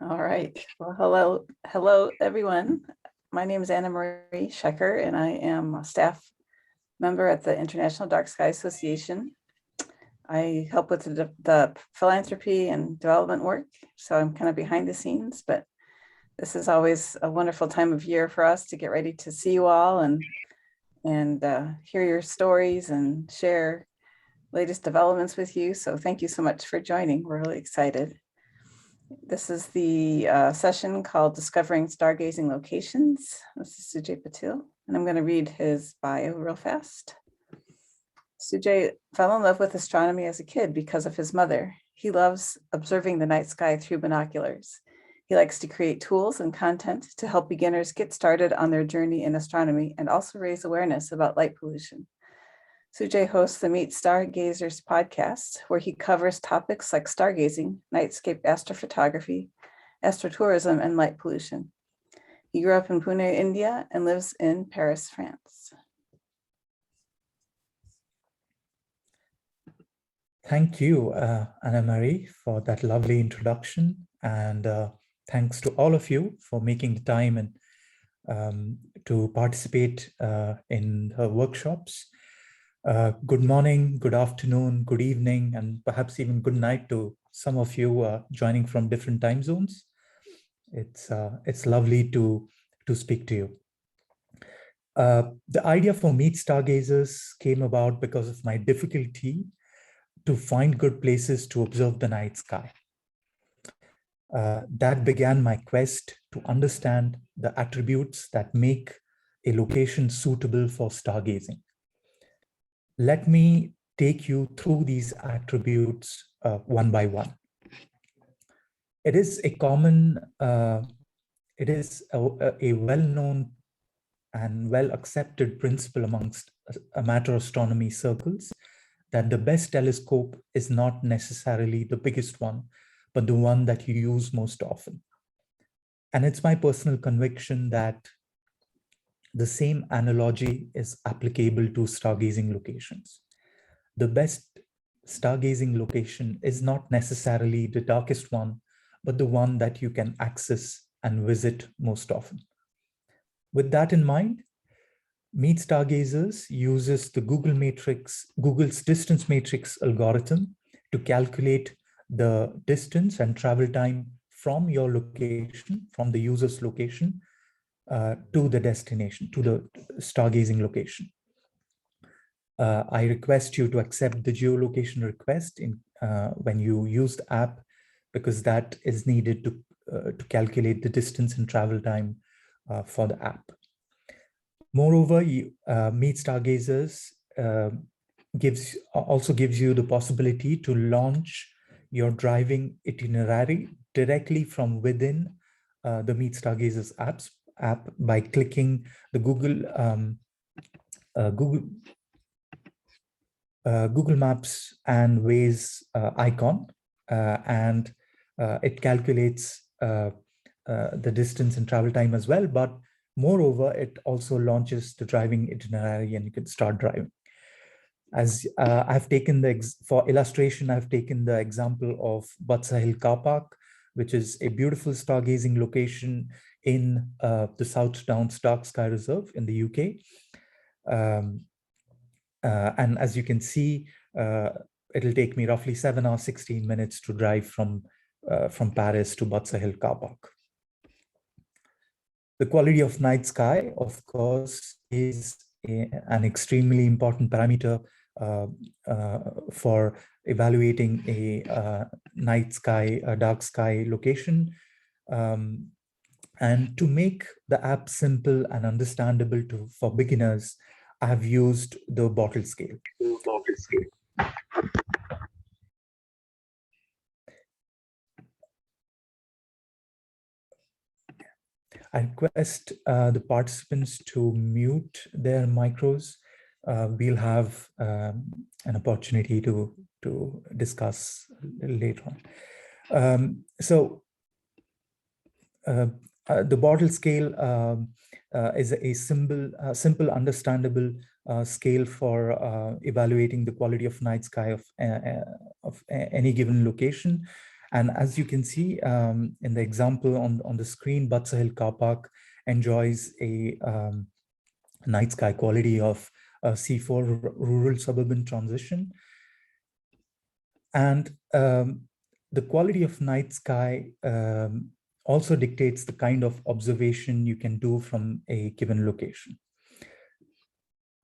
All right. Well, hello, everyone. My name is Anna Marie Schecker, and I am a staff member at the International Dark Sky Association. I help with the philanthropy and development work, so I'm kind of behind the scenes, but this is always a wonderful time of year for us to get ready to see you all and hear your stories and share latest developments with you. So thank you so much for joining. We're really excited. This is the session called Discovering Stargazing Locations. This is Sujay Patil, and I'm going to read his bio real fast. Sujay fell in love with astronomy as a kid because of his mother. He loves observing the night sky through binoculars. He likes to create tools and content to help beginners get started on their journey in astronomy and also raise awareness about light pollution. Sujay hosts the Meet Stargazers podcast, where he covers topics like stargazing, nightscape astrophotography, astrotourism, and light pollution. He grew up in Pune, India, and lives in Paris, France. Thank you, Anna Marie, for that lovely introduction. And thanks to all of you for making the time and to participate in her workshops. Good morning, good afternoon, good evening, and perhaps even good night to some of you joining from different time zones. It's lovely to speak to you. The idea for Meet Stargazers came about because of my difficulty to find good places to observe the night sky. That began my quest to understand the attributes that make a location suitable for stargazing. Let me take you through these attributes one by one. It is a well-known and well-accepted principle amongst amateur astronomy circles that the best telescope is not necessarily the biggest one, but the one that you use most often. And it's my personal conviction that the same analogy is applicable to stargazing locations. The best stargazing location is not necessarily the darkest one, but the one that you can access and visit most often. With that in mind, Meet Stargazers uses the Google's distance matrix algorithm to calculate the distance and travel time from your location, from the user's location, to the destination, to the stargazing location. I request you to accept the geolocation request when you use the app, because that is needed to calculate the distance and travel time for the app. Moreover, Meet Stargazers also gives you the possibility to launch your driving itinerary directly from within the Meet Stargazers app by clicking the Google Maps and Waze icon, and it calculates the distance and travel time as well. But moreover, it also launches the driving itinerary and you can start driving. As I've taken for illustration, I've taken the example of Batsa Hill Car Park, which is a beautiful stargazing location in the South Downs Dark Sky Reserve in the UK. And as you can see, it'll take me roughly 7 hours, 16 minutes to drive from Paris to Batsa Hill Car Park. The quality of night sky, of course, is an extremely important parameter for evaluating a night sky, a dark sky location. And to make the app simple and understandable for beginners, I have used the bottle scale. I request the participants to mute their micros. We'll have an opportunity to discuss later on. The bottle scale is a simple, understandable scale for evaluating the quality of night sky of any given location. And as you can see in the example on the screen, Batsa Hill Car Park enjoys a night sky quality of C4 rural suburban transition. And the quality of night sky also dictates the kind of observation you can do from a given location.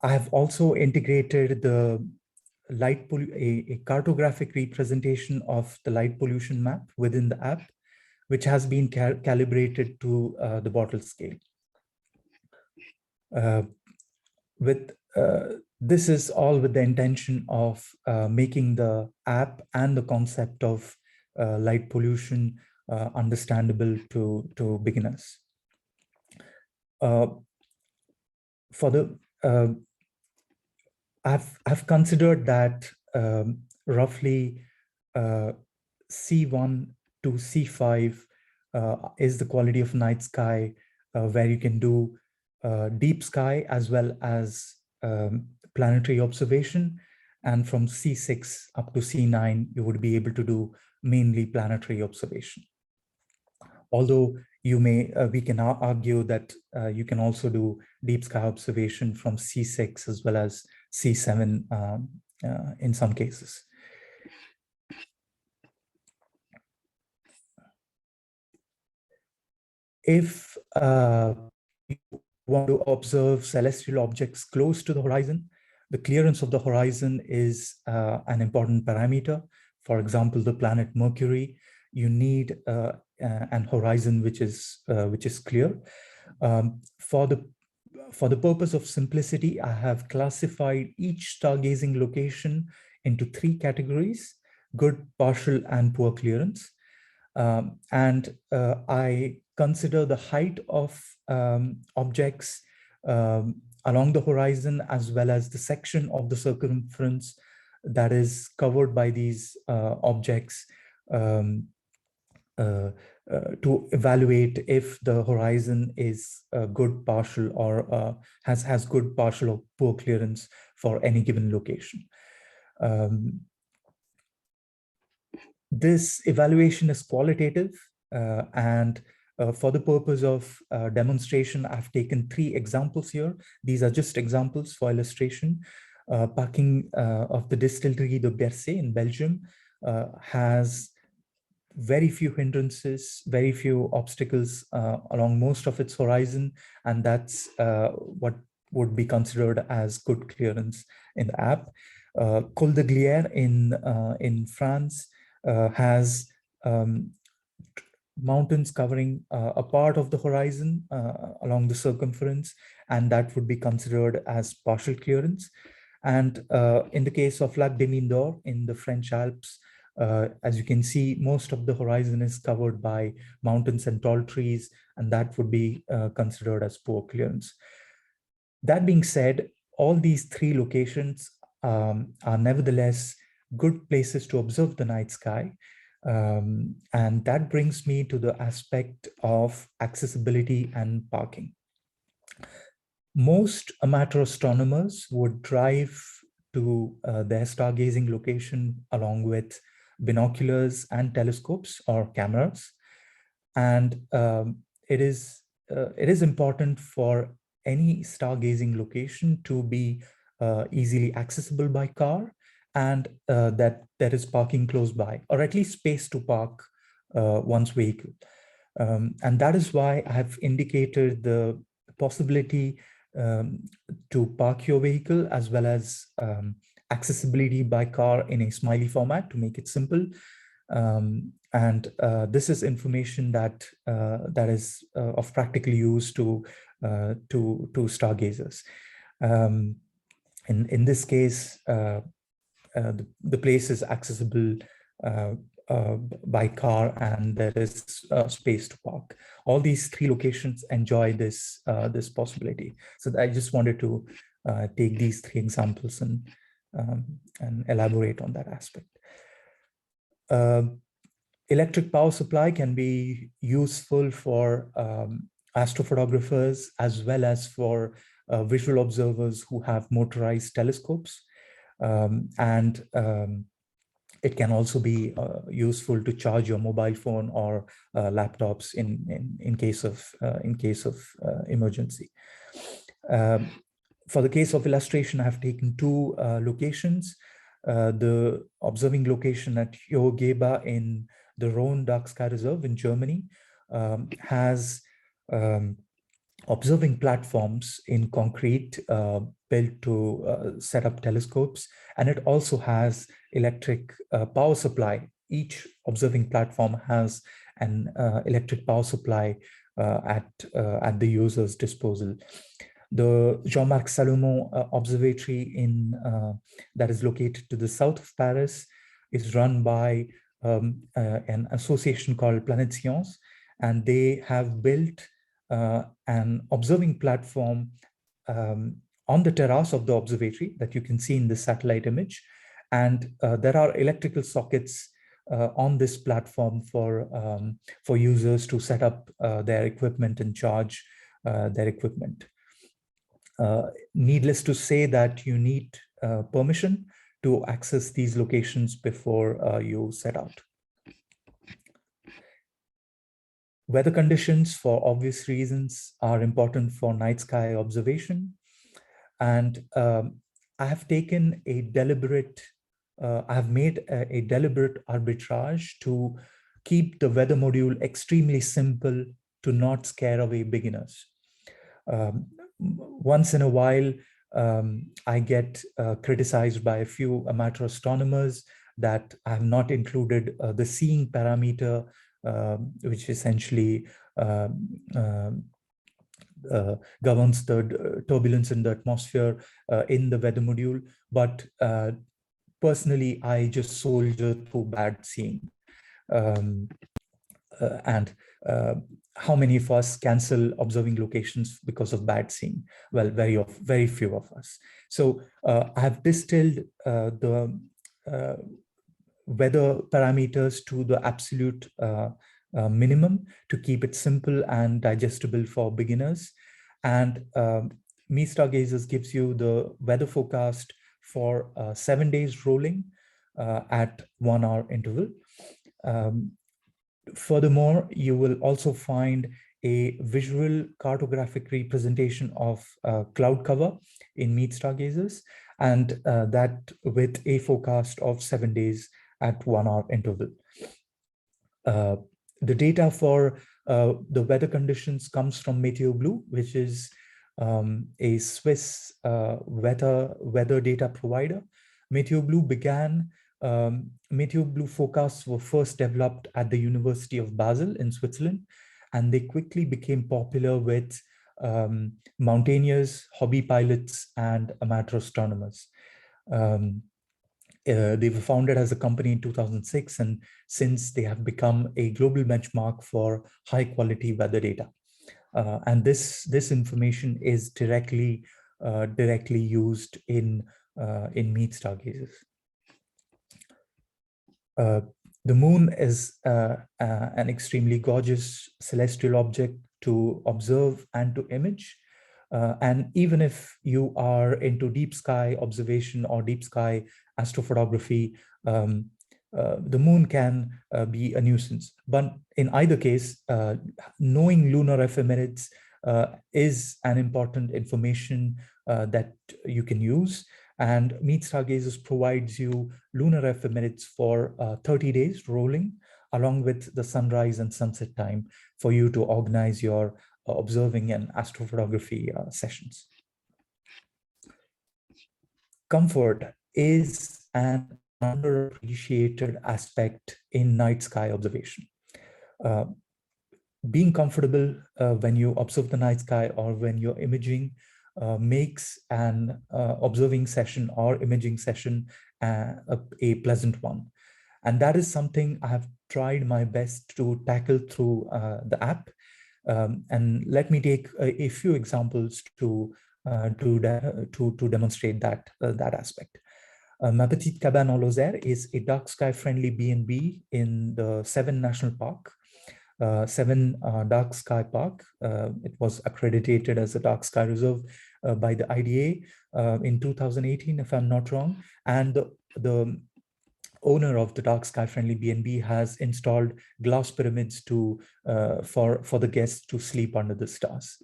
I have also integrated the a cartographic representation of the light pollution map within the app, which has been calibrated to the bottle scale. This is all with the intention of making the app and the concept of light pollution understandable to beginners. I've considered that roughly C1 to C5 is the quality of night sky where you can do deep sky as well as planetary observation. And from C6 up to C9, you would be able to do mainly planetary observation. Although we can argue that you can also do deep sky observation from C6 as well as C7 in some cases. If you want to observe celestial objects close to the horizon, the clearance of the horizon is an important parameter. For example, the planet Mercury, you need an horizon which is clear. For the purpose of simplicity, I have classified each stargazing location into 3 categories: good, partial, and poor clearance. I consider the height of objects along the horizon as well as the section of the circumference that is covered by these objects to evaluate if the horizon is good, partial, or has good, partial, or poor clearance for any given location. This evaluation is qualitative, and for the purpose of demonstration, I've taken 3 examples here. These are just examples for illustration. Parking of the distillery de Bercé in Belgium has very few hindrances, very few obstacles along most of its horizon, and that's what would be considered as good clearance in the app. Col de Glière in France has mountains covering a part of the horizon along the circumference, and that would be considered as partial clearance. And in the case of Lac des Mines d'Or in the French Alps, as you can see, most of the horizon is covered by mountains and tall trees, and that would be considered as poor clearance. That being said, all these 3 locations are nevertheless good places to observe the night sky. And that brings me to the aspect of accessibility and parking. Most amateur astronomers would drive to their stargazing location along with binoculars and telescopes or cameras. And it is important for any stargazing location to be easily accessible by car, and that there is parking close by, or at least space to park one's vehicle. And that is why I have indicated the possibility to park your vehicle as well as accessibility by car in a smiley format to make it simple. This is information that is of practical use to stargazers. In this case, the place is accessible by car, and there is space to park. All these 3 locations enjoy this possibility. So I just wanted to take these 3 examples and elaborate on that aspect. Electric power supply can be useful for astrophotographers as well as for visual observers who have motorized telescopes. It can also be useful to charge your mobile phone or laptops in case of emergency. For the case of illustration, I have taken two locations. The observing location at Hogeba in the Rhone Dark Sky Reserve in Germany has observing platforms in concrete built to set up telescopes, and it also has electric power supply. Each observing platform has an electric power supply at the user's disposal. The Jean-Marc Salomon Observatory that is located to the south of Paris is run by an association called Planetariums, and they have built an observing platform on the terrace of the observatory that you can see in the satellite image. And there are electrical sockets on this platform for users to set up their equipment and charge their equipment. Needless to say that you need permission to access these locations before you set out. Weather conditions, for obvious reasons, are important for night sky observation. And I have taken a deliberate, I have made a deliberate arbitrage to keep the weather module extremely simple to not scare away beginners. Once in a while, I get criticized by a few amateur astronomers that I have not included the seeing parameter, which essentially governs the turbulence in the atmosphere in the weather module. But personally, I just soldier through bad seeing. And how many of us cancel observing locations because of bad seeing? Well, very few of us. So I have distilled the weather parameters to the absolute minimum to keep it simple and digestible for beginners. And Me Stargazers gives you the weather forecast for 7 days rolling at 1 hour interval. Furthermore, you will also find a visual cartographic representation of cloud cover in Meet Stargazers, and that with a forecast of 7 days at 1 hour interval. The data for the weather conditions comes from MeteoBlue, which is a Swiss weather data provider. MeteoBlue forecasts were first developed at the University of Basel in Switzerland, and they quickly became popular with mountaineers, hobby pilots, and amateur astronomers. They were founded as a company in 2006, and since they have become a global benchmark for high quality weather data. And this information is directly used in Meet Stargazers. The moon is an extremely gorgeous celestial object to observe and to image. And even if you are into deep sky observation or deep sky astrophotography, the moon can be a nuisance. But in either case, knowing lunar ephemerides is an important information that you can use. And Meet Stargazers provides you lunar ephemerides for 30 days rolling, along with the sunrise and sunset time for you to organize your observing and astrophotography sessions. Comfort is an underappreciated aspect in night sky observation. Being comfortable when you observe the night sky or when you're imaging makes an observing session or imaging session a pleasant one. And that is something I have tried my best to tackle through the app. And let me take a few examples to demonstrate that aspect. Ma Petite Cabane en Lozère is a dark sky friendly B&B in the Seven National Park. Seven Dark Sky Park. It was accredited as a dark sky reserve by the IDA in 2018, if I'm not wrong. And the owner of the dark sky friendly B&B has installed glass pyramids for the guests to sleep under the stars.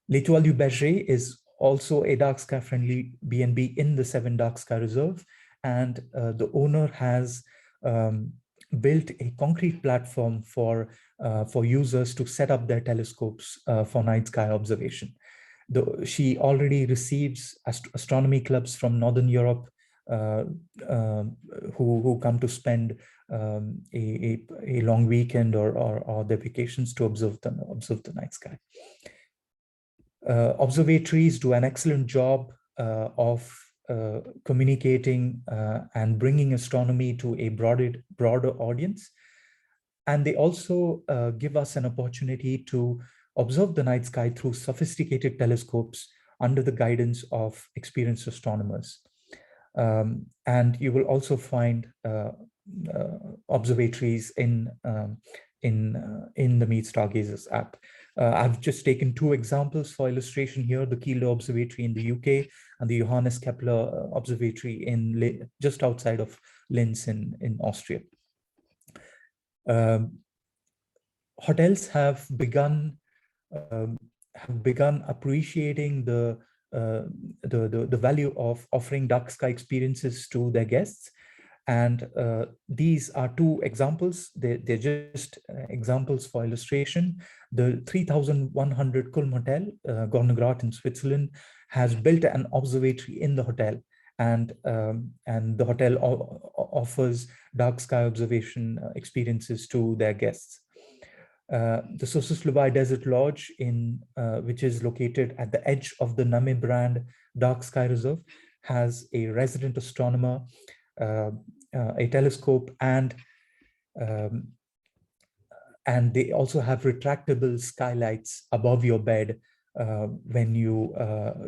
L'Étoile du Berger is also a dark sky friendly B&B in the 7 Dark Sky Reserve, and the owner has built a concrete platform for users to set up their telescopes for night sky observation. She already receives astronomy clubs from Northern Europe who come to spend a long weekend or their vacations to observe the night sky. Observatories do an excellent job of communicating and bringing astronomy to a broader audience. And they also give us an opportunity to observe the night sky through sophisticated telescopes under the guidance of experienced astronomers. And you will also find observatories in the Meet Stargazers app. I've just taken 2 examples for illustration here: the Kiel Observatory in the UK and the Johannes Kepler Observatory just outside of Linz in Austria. Hotels have begun appreciating the value of offering dark sky experiences to their guests. And these are 2 examples. They're just examples for illustration. The 3100 Kulm Hotel, Gornergrat in Switzerland, has built an observatory in the hotel. And the hotel offers dark sky observation experiences to their guests. The Sossusvlei Desert Lodge, which is located at the edge of the Name Brand Dark Sky Reserve, has a resident astronomer, a telescope, and they also have retractable skylights above your bed when you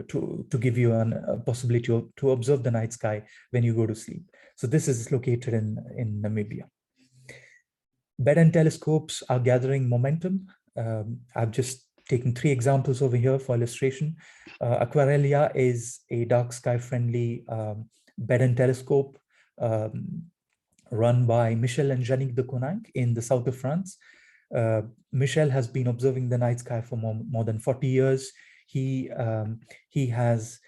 to give you a possibility to observe the night sky when you go to sleep. So this is located in Namibia. Bed and telescopes are gathering momentum. I've just taken 3 examples over here for illustration. Aquarelia is a dark sky friendly bed and telescope run by Michel and Yannick de Coninck in the south of France. Michel has been observing the night sky for more than 40 years. He has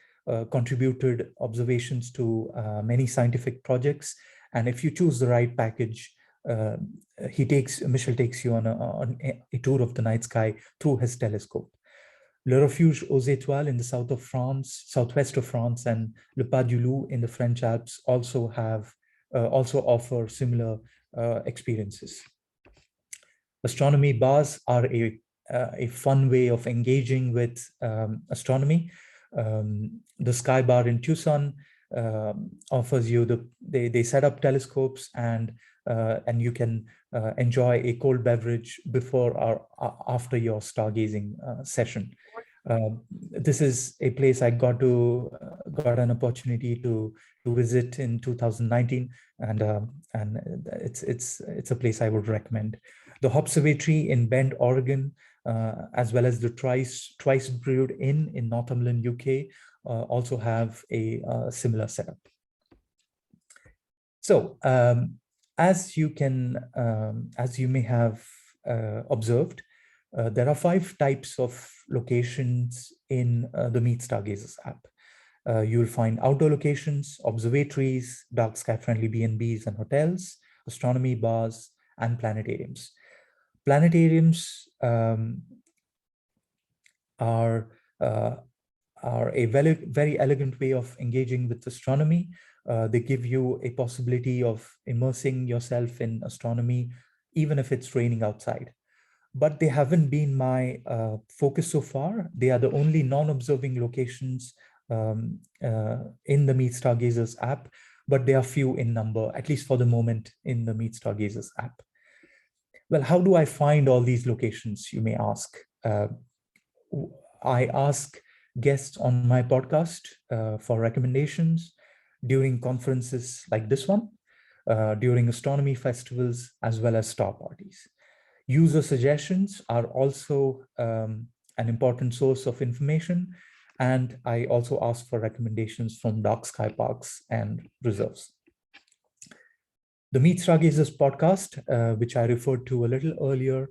contributed observations to many scientific projects. And if you choose the right package, Michel takes you on a tour of the night sky through his telescope. Le Refuge aux Étoiles in the southwest of France, and Le Pas du Loup in the French Alps also offer similar experiences. Astronomy bars are a fun way of engaging with astronomy. The Sky Bar in Tucson offers you they set up telescopes, and you can enjoy a cold beverage before or after your stargazing session. This is a place I got an opportunity to visit in 2019, and it's a place I would recommend. The Observatory in Bend, Oregon, as well as the Twice Brewed Inn in Northumberland, UK, also have a similar setup. So, as you may have observed, there are 5 types of locations in the Meet Stargazers app. You'll find outdoor locations, observatories, dark sky friendly B&Bs and hotels, astronomy bars, and planetariums. Planetariums are a very elegant way of engaging with astronomy. They give you a possibility of immersing yourself in astronomy, even if it's raining outside. But they haven't been my focus so far. They are the only non-observing locations in the Meet Stargazers app, but they are few in number, at least for the moment, in the Meet Stargazers app. Well, how do I find all these locations, you may ask? I ask guests on my podcast for recommendations during conferences like this one, during astronomy festivals, as well as star parties. User suggestions are also an important source of information, and I also ask for recommendations from dark sky parks and reserves. The Meet Stargazers podcast, which I referred to a little earlier,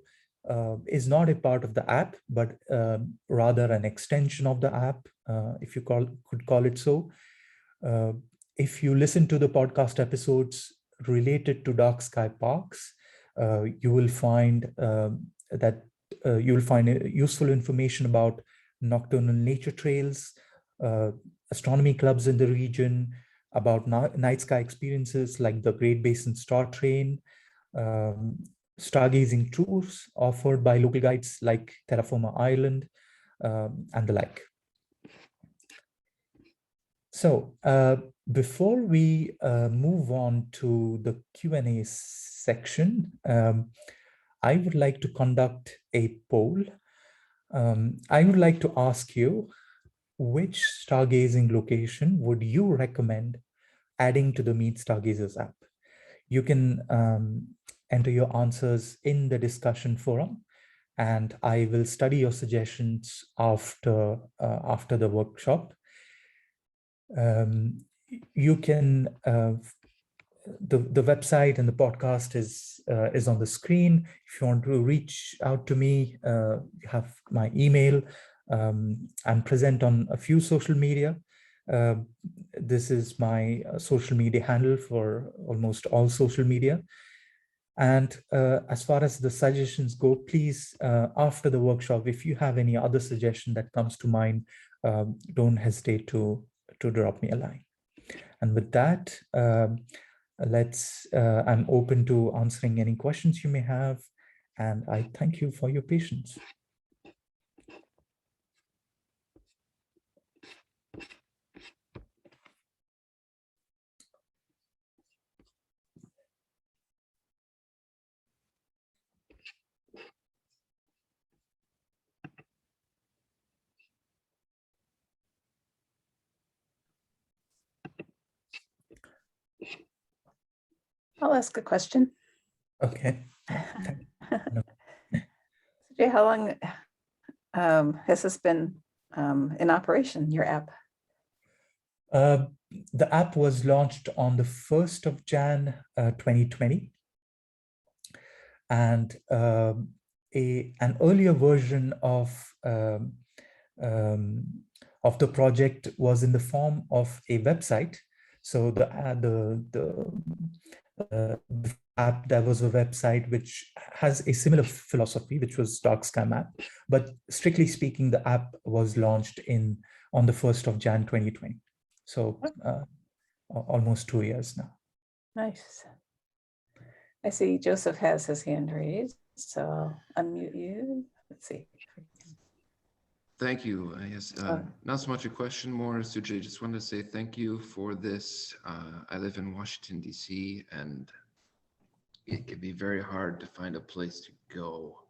is not a part of the app, but rather an extension of the app, if you could call it so. If you listen to the podcast episodes related to dark sky parks, you will find useful information about nocturnal nature trails, astronomy clubs in the region, about night sky experiences like the Great Basin Star Train, stargazing tours offered by local guides like Terra Firma Island, and the like. So before we move on to the Q&A section, I would like to conduct a poll. I would like to ask you, which stargazing location would you recommend adding to the Meet Stargazers app? You can enter your answers in the discussion forum, and I will study your suggestions after the workshop. You can the website and the podcast is on the screen. If you want to reach out to me, you have my email. I'm present on a few social media. This is my social media handle for almost all social media. And as far as the suggestions go, please, after the workshop, if you have any other suggestion that comes to mind, don't hesitate to drop me a line. And with that, I'm open to answering any questions you may have, and I thank you for your patience. I'll ask a question. Okay. Sujay, how long has this been in operation, your app? The app was launched on the 1st of Jan 2020. And an earlier version of the project was in the form of a website. So the app, there was a website which has a similar philosophy, which was Dark Sky Map. But strictly speaking, the app was launched on the 1st of Jan 2020. So almost 2 years now. Nice. I see Joseph has his hand raised, so I'll unmute you. Let's see. Thank you. Yes, not so much a question, more Sujay. Just wanted to say thank you for this. I live in Washington, D.C., and it can be very hard to find a place to go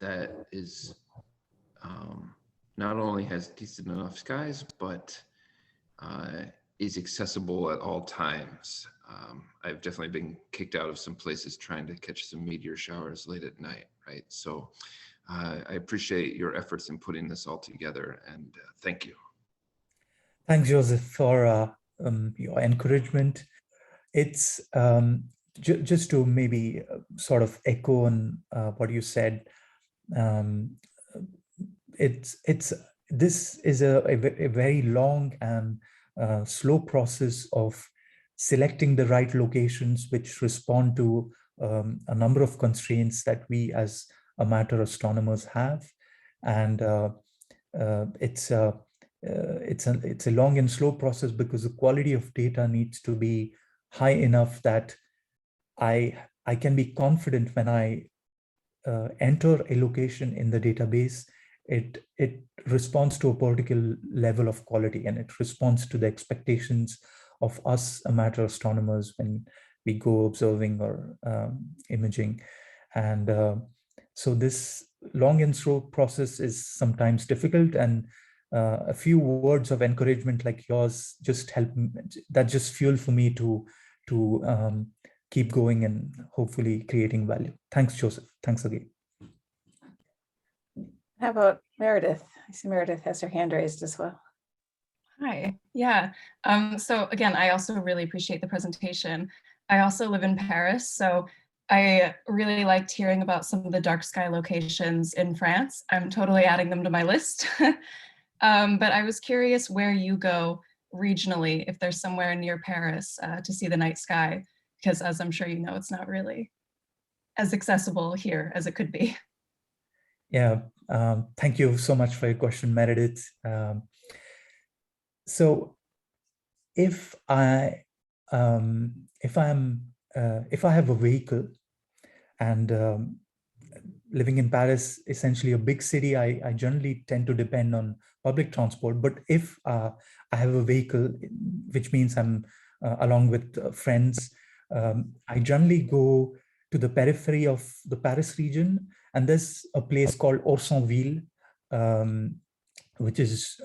that is not only has decent enough skies, but is accessible at all times. I've definitely been kicked out of some places trying to catch some meteor showers late at night, right? So I appreciate your efforts in putting this all together, and thank you. Thanks, Joseph, for your encouragement. It's just to maybe sort of echo on what you said. This is a very long and slow process of selecting the right locations which respond to a number of constraints that we as amateur astronomers have, and it's a long and slow process because the quality of data needs to be high enough that I can be confident when I enter a location in the database, it responds to a particular level of quality, and it responds to the expectations of us amateur astronomers when we go observing or imaging. And so this long and slow process is sometimes difficult, and a few words of encouragement like yours just help. That just fuel for me to keep going and hopefully creating value. Thanks, Joseph. Thanks again. How about Meredith? I see Meredith has her hand raised as well. Hi, yeah. So again, I also really appreciate the presentation. I also live in Paris, so I really liked hearing about some of the dark sky locations in France. I'm totally adding them to my list. But I was curious where you go regionally, if there's somewhere near Paris to see the night sky, because as I'm sure you know, it's not really as accessible here as it could be. Yeah, thank you so much for your question, Meredith. So if I if I have a vehicle and living in Paris, essentially a big city, I generally tend to depend on public transport. But if I have a vehicle, which means I'm along with friends, I generally go to the periphery of the Paris region, and there's a place called Orsonville, which is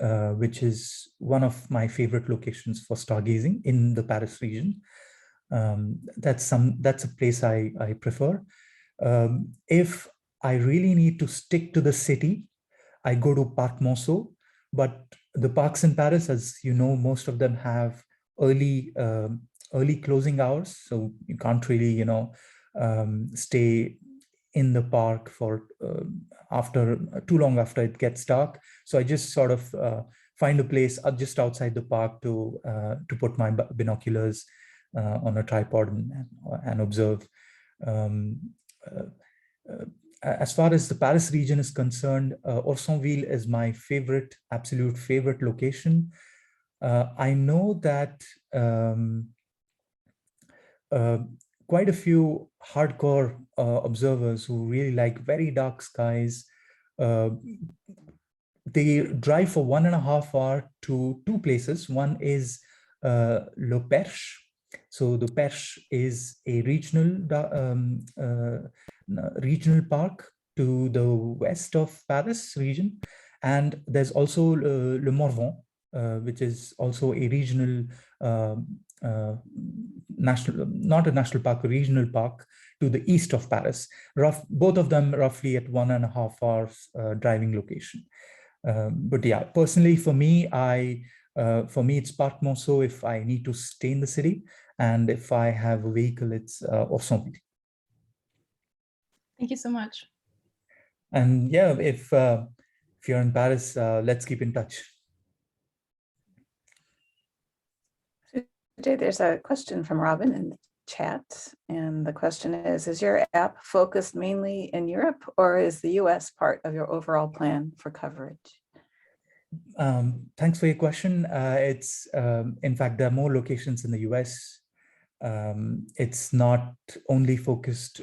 one of my favorite locations for stargazing in the Paris region. That's a place I prefer. If I really need to stick to the city, I go to Parc Monceau, but the parks in Paris, as you know, most of them have early closing hours, so you can't really stay in the park for after too long after it gets dark. So I just sort of find a place just outside the park to put my binoculars on a tripod and observe. As far as the Paris region is concerned, Orsonville is my absolute favorite location. I know that quite a few hardcore observers who really like very dark skies, they drive for 1.5 hours to two places. One is Le Perche. So the Perche is a regional park to the west of Paris region. And there's also Le Morvan, which is also a regional not a national park, a regional park to the east of Paris. Both of them roughly at 1.5 hours driving location. But yeah, personally for me, it's Parc Monceau if I need to stay in the city, and if I have a vehicle, it's Orsonville. Thank you so much. And yeah, if you're in Paris, let's keep in touch. Sujay, there's a question from Robin in the chat, and the question is your app focused mainly in Europe, or is the US part of your overall plan for coverage? Thanks for your question. It's in fact, there are more locations in the US. It's not only focused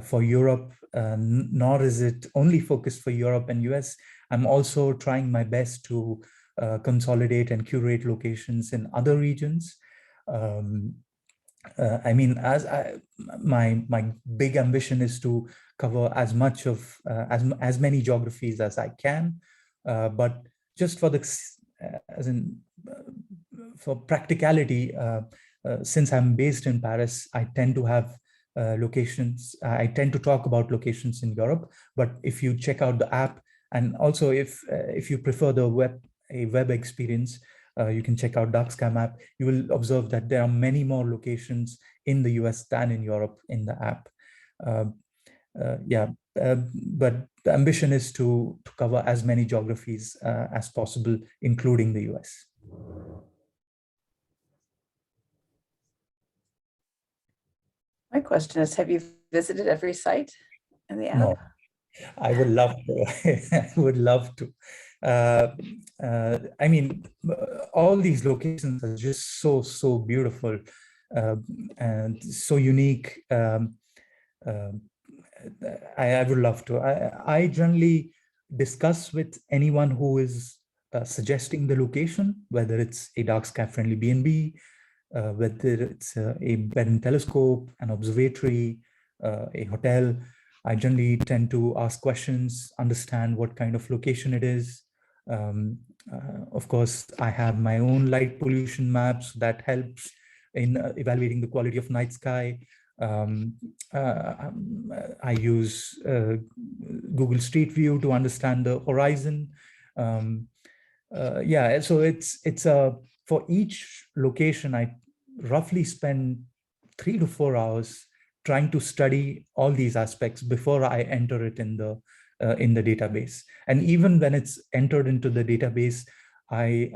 for Europe, nor is it only focused for Europe and US. I'm also trying my best to consolidate and curate locations in other regions. I mean, my big ambition is to cover as much of as many geographies as I can, but just for for practicality, since I'm based in Paris, I tend to have locations. I tend to talk about locations in Europe. But if you check out the app, and also if you prefer a web experience, you can check out Dark Sky Map. You will observe that there are many more locations in the US than in Europe in the app. But the ambition is to cover as many geographies as possible, including the US. My question is, have you visited every site in the app? No, I would love to. I would love to. I mean, all these locations are just so beautiful and so unique. I would love to. I generally discuss with anyone who is suggesting the location, whether it's a dark sky friendly B&B, whether it's a bed and telescope, an observatory, a hotel. I generally tend to ask questions, understand what kind of location it is. Of course, I have my own light pollution maps that helps in evaluating the quality of night sky. I use Google Street View to understand the horizon. So it's for each location, I roughly spend 3 to 4 hours trying to study all these aspects before I enter it in the database. And even when it's entered into the database, I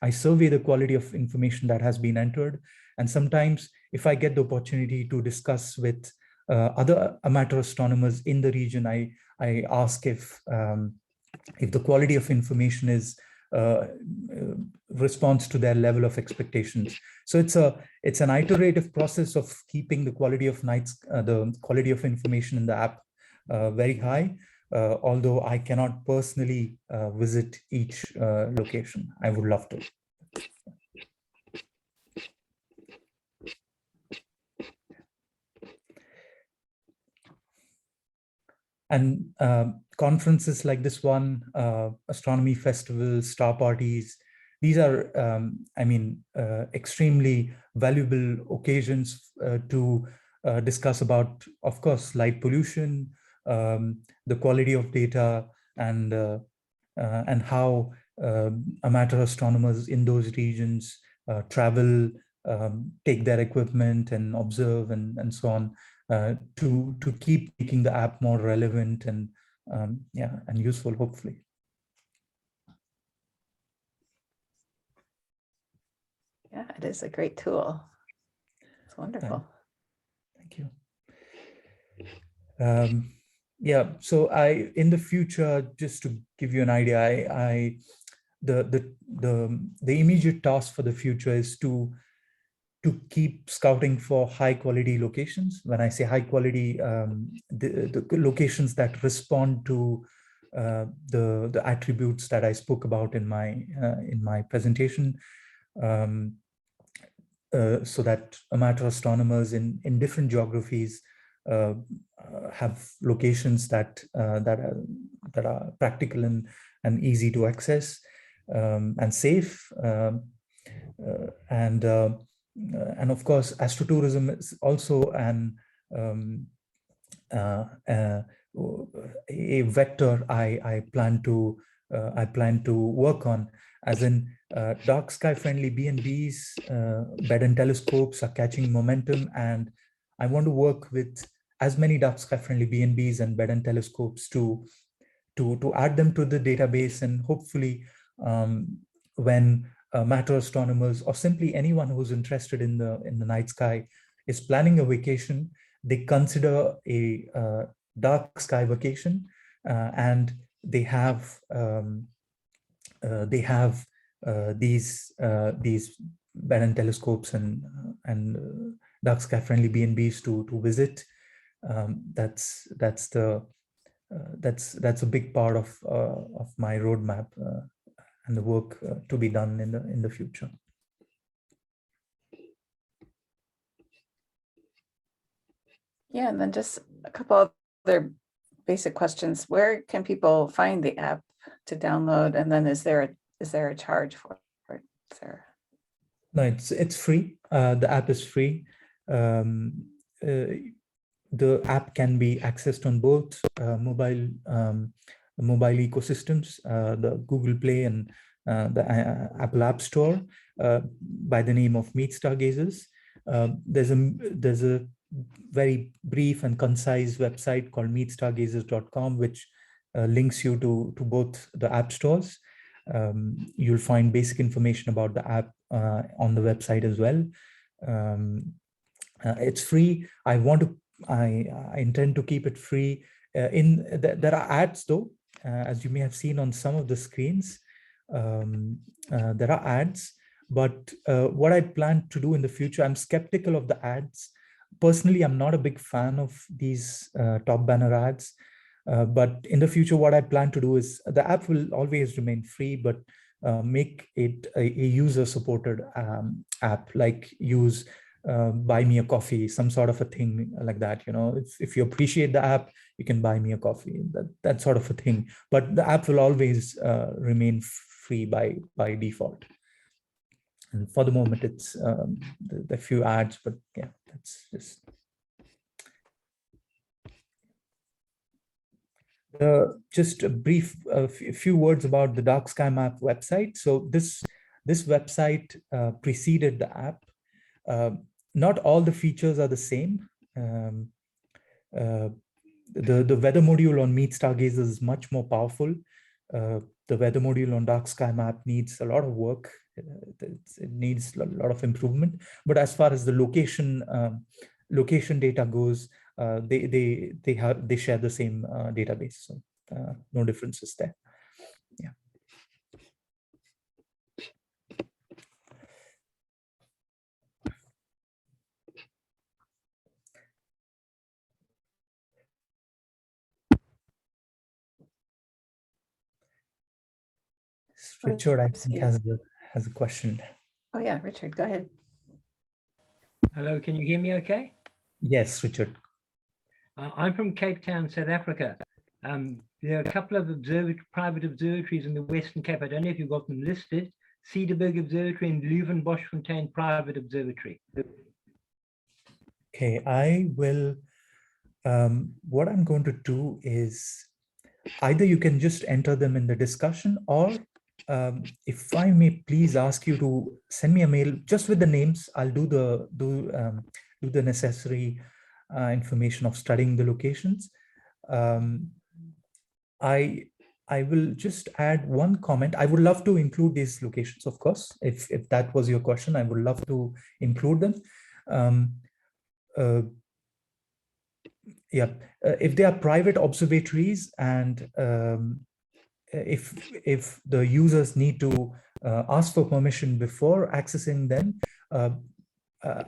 survey the quality of information that has been entered. And sometimes if I get the opportunity to discuss with other amateur astronomers in the region, I ask if the quality of information is responds to their level of expectations. So it's an iterative process of keeping the quality of the quality of information in the app very high. Although I cannot personally visit each location. I would love to. And conferences like this one, astronomy festivals, star parties, these are, extremely valuable occasions to discuss about, of course, light pollution, the quality of data, and how amateur astronomers in those regions travel, take their equipment and observe and so on, to keep making the app more relevant and and useful, hopefully. Yeah, it is a great tool. It's wonderful. Thank you. Yeah, so in the future, just to give you an idea, the immediate task for the future is to keep scouting for high quality locations. When I say high quality, the locations that respond to the attributes that I spoke about in my presentation, so that amateur astronomers in different geographies have locations that are practical and easy to access, and safe, and of course, astrotourism is also a vector I plan to work on, as in dark sky friendly B&Bs, bed and telescopes are catching momentum, and I want to work with as many dark sky friendly B&Bs and bed and telescopes to add them to the database, and hopefully when amateur astronomers or simply anyone who's interested in the night sky is planning a vacation, they consider a dark sky vacation, and they have these bed and telescopes and dark sky friendly B&Bs to visit. That's a big part of my roadmap and the work to be done in the future. Yeah, and then just a couple other basic questions. Where can people find the app to download? And then is there a charge for it? No, it's free. The app is free. The app can be accessed on both mobile ecosystems, the Google Play and the Apple App Store, by the name of Meet Stargazers. There's a very brief and concise website called meetstargazers.com, which links you to both the app stores. You'll find basic information about the app on the website as well. It's free. I intend to keep it free. There are ads though, as you may have seen on some of the screens. There are ads, but what I plan to do in the future, I'm skeptical of the ads. Personally, I'm not a big fan of these top banner ads, but in the future, what I plan to do is the app will always remain free, but make it a user-supported app, like use buy me a coffee, some sort of a thing like that. If you appreciate the app, you can buy me a coffee, that sort of a thing. But the app will always remain free by default. And for the moment, it's the few ads, but yeah, that's just. Just a brief, few words about the Dark Sky Map website. So this website preceded the app. not all the features are the same. The weather module on Meet Stargazers is much more powerful. The weather module on Dark Sky Map needs a lot of work. It needs a lot of improvement. But as far as the location data goes, they share the same database, so no differences there. Yeah. Richard, I think, has a question. Oh yeah, Richard, go ahead. Hello, can you hear me okay? Yes, Richard. I'm from Cape Town, South Africa. There are a couple of private observatories in the Western Cape. I don't know if you've got them listed. Cederberg Observatory and Leuven-Boschfontein Private Observatory. Okay, I will, what I'm going to do is either you can just enter them in the discussion, or if I may please ask you to send me a mail just with the names. I'll do the necessary information of studying the locations. I will just add one comment. I would love to include these locations, of course. If that was your question, I would love to include them. If they are private observatories, and if the users need to ask for permission before accessing them,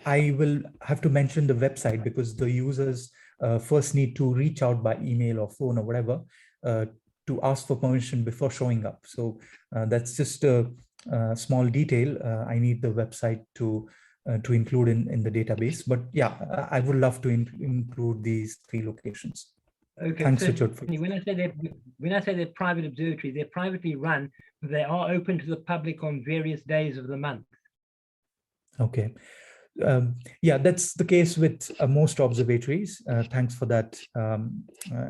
I will have to mention the website, because the users first need to reach out by email or phone or whatever to ask for permission before showing up. So that's just a small detail. I need the website to include in the database. But yeah, I would love to include these 3 locations. Okay, Thanks, so Richard. when I say they're private observatories, they're privately run, but they are open to the public on various days of the month. Okay. Yeah, that's the case with most observatories. Thanks for that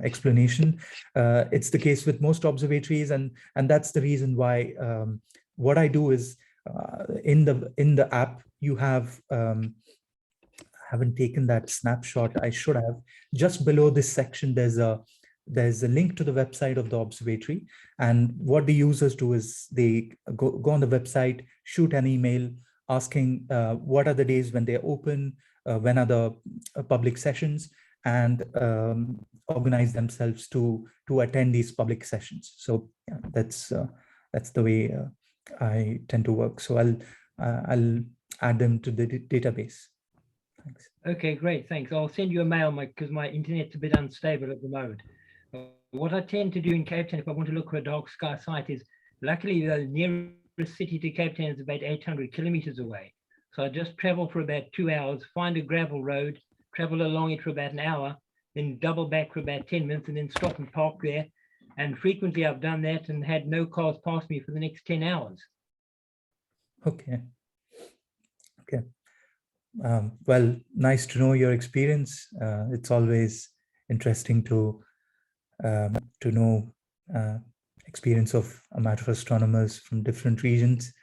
explanation. It's the case with most observatories, and that's the reason why what I do is in the app you have. Haven't taken that snapshot. I should have. Just below this section, there's a link to the website of the observatory, and what the users do is they go on the website, shoot an email asking what are the days when they're open, when are the public sessions, and organize themselves to attend these public sessions. So yeah, that's the way I tend to work. So I'll add them to the database. Thanks. Okay, great, thanks. I'll send you a mail, because my internet's a bit unstable at the moment. What I tend to do in Cape Town, if I want to look for a dark sky site, is luckily the nearest city to Cape Town is about 800 kilometers away. So I just travel for about 2 hours, find a gravel road, travel along it for about an hour, then double back for about 10 minutes, and then stop and park there. And frequently I've done that and had no cars pass me for the next 10 hours. Okay. Okay. Well, nice to know your experience. It's always interesting to know experience of amateur astronomers from different regions.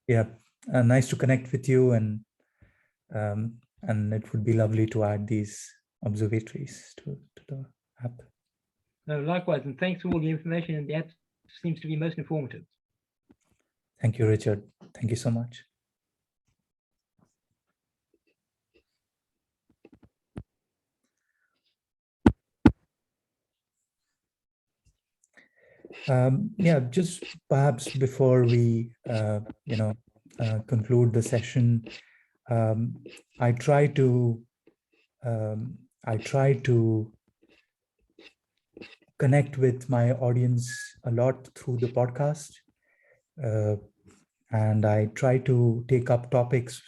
Yeah, nice to connect with you, and it would be lovely to add these observatories to the app. No, likewise, and thanks for all the information, and the app seems to be most informative. Thank you, Richard. Thank you so much. Yeah, just perhaps before we, conclude the session, I try to connect with my audience a lot through the podcast, and I try to take up topics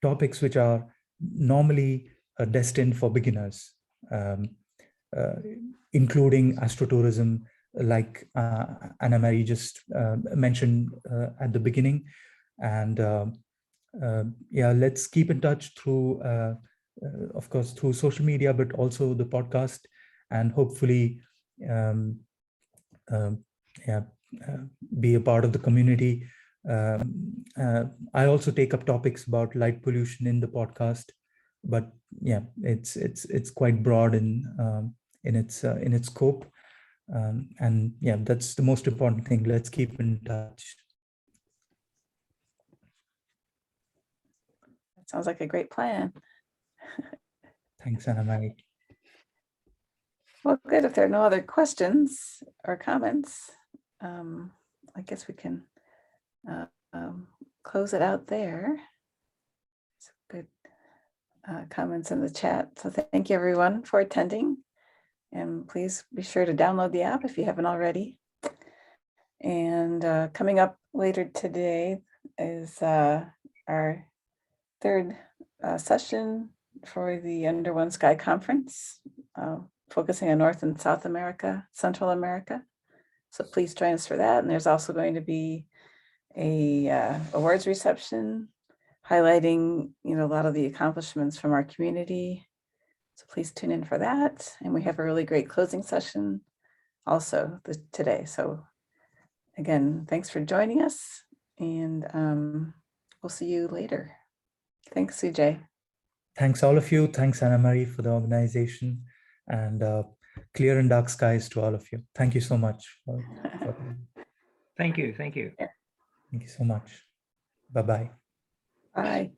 topics which are normally destined for beginners. Including astrotourism, like Anna Marie just mentioned at the beginning. And yeah, let's keep in touch through, of course, through social media, but also the podcast, and hopefully be a part of the community I also take up topics about light pollution in the podcast, but yeah, it's quite broad in its scope. And yeah, that's the most important thing. Let's keep in touch. That sounds like a great plan. Thanks, Anna Marie. Well, good. If there are no other questions or comments, I guess we can close it out there. Some good comments in the chat. So thank you everyone for attending. And please be sure to download the app if you haven't already. And coming up later today is our third session for the Under One Sky Conference, focusing on North and South America, Central America. So please join us for that. And there's also going to be a awards reception highlighting, a lot of the accomplishments from our community. So please tune in for that. And we have a really great closing session also today. So again, thanks for joining us, and we'll see you later. Thanks, Sujay. Thanks all of you. Thanks, Anna Marie, for the organization, and clear and dark skies to all of you. Thank you so much. Thank you. Thank you. Thank you so much. Bye-bye. Bye.